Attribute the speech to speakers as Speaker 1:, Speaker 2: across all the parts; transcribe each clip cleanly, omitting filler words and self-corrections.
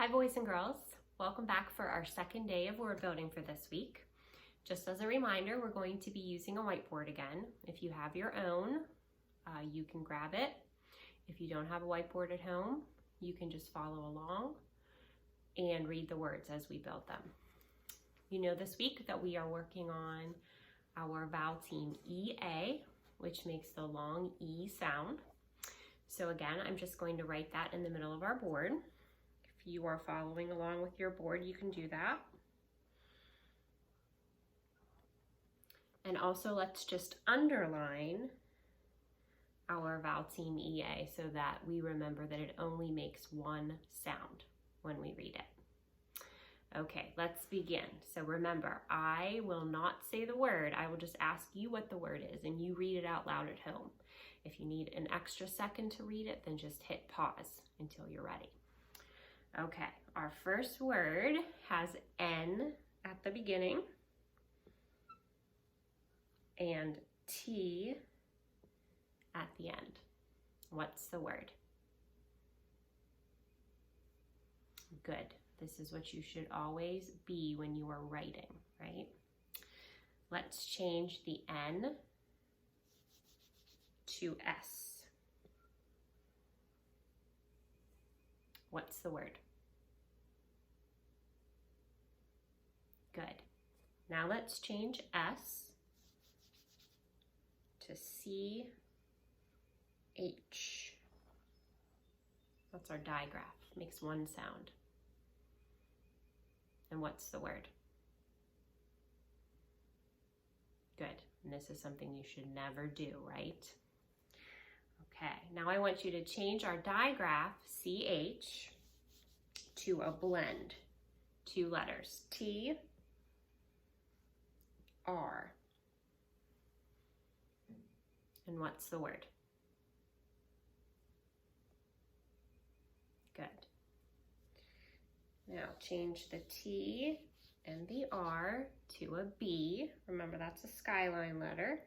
Speaker 1: Hi boys and girls, welcome back for our second day of word building for this week. Just as a reminder, we're going to be using a whiteboard again. If you have your own, you can grab it. If you don't have a whiteboard at home, you can just follow along and read the words as we build them. You know this week that we are working on our vowel team EA, which makes the long E sound. So again, I'm just going to write that in the middle of our board. If you are following along with your board, you can do that. And also let's just underline our vowel team EA so that we remember that it only makes one sound when we read it. Okay, let's begin. So remember, I will not say the word. I will just ask you what the word is and you read it out loud at home. If you need an extra second to read it, then just hit pause until you're ready. Okay, our first word has N at the beginning and T at the end. What's the word? Good. This is what you should always be when you are writing, right? Let's change the N to S. What's the word? Good. Now let's change S to C, H. That's our digraph. Makes one sound. And what's the word? Good. And this is something you should never do, right? Okay. Now I want you to change our digraph, CH, to a blend. Two letters, T, R. And what's the word? Good. Now change the T and the R to a B. Remember, that's a skyline letter.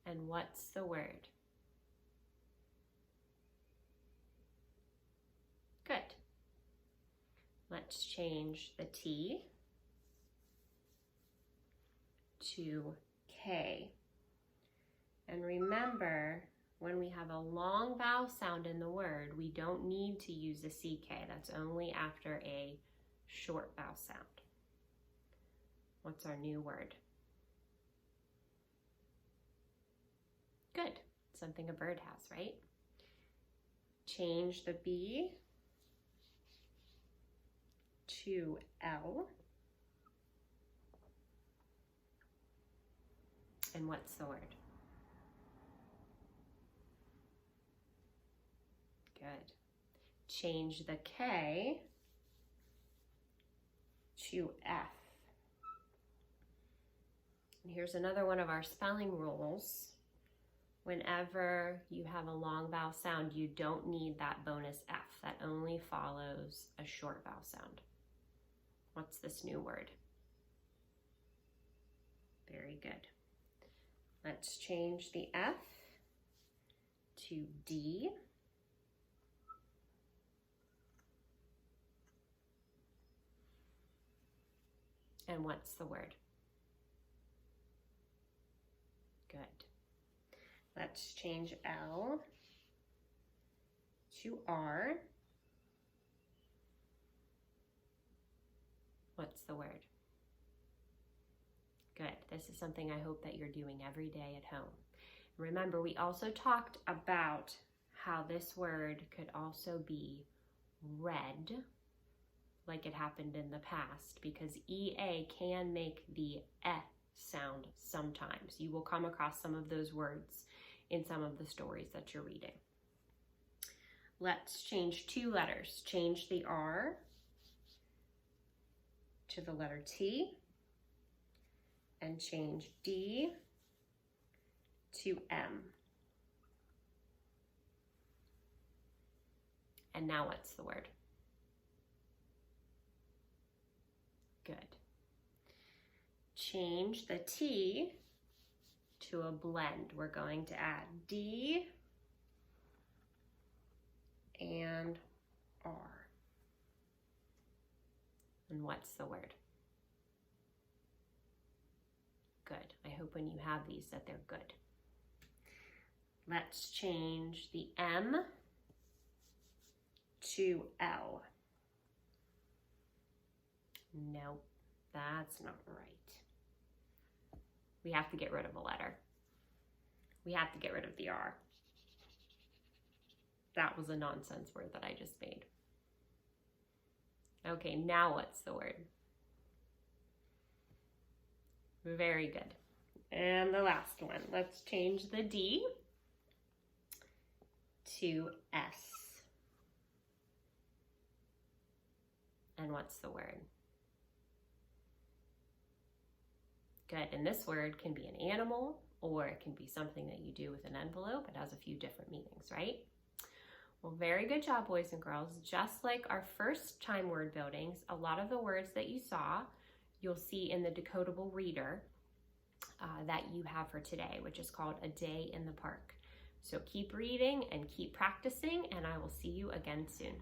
Speaker 1: And what's the word? Good. Let's change the T to K. And remember, when we have a long vowel sound in the word, we don't need to use a CK. That's only after a short vowel sound. What's our new word? Good. Something a bird has, right? Change the B to L. And what's the word? Good. Change the K to F. And here's another one of our spelling rules. Whenever you have a long vowel sound, you don't need that bonus F. That only follows a short vowel sound. What's this new word? Very good. Let's change the F to D. And what's the word? Good. Let's change L to R. What's the word? Good. This is something I hope that you're doing every day at home. Remember, we also talked about how this word could also be read like it happened in the past, because EA can make the E sound sometimes. You will come across some of those words in some of the stories that you're reading. Let's change two letters. Change the R to the letter T, and change D to M. And now what's the word? Good. Change the T to a blend. We're going to add D what's the word? Good. I hope when you have these that they're good. Let's change the M to L. Nope, that's not right. We have to get rid of a letter. We have to get rid of the R. That was a nonsense word that I just made. Okay, now what's the word? Very good. And the last one, let's change the D to S. And what's the word? Good, and this word can be an animal, or it can be something that you do with an envelope. It has a few different meanings, right? Well, very good job, boys and girls. Just like our first time word buildings, a lot of the words that you saw, you'll see in the decodable reader that you have for today, which is called A Day in the Park. So keep reading and keep practicing, and I will see you again soon.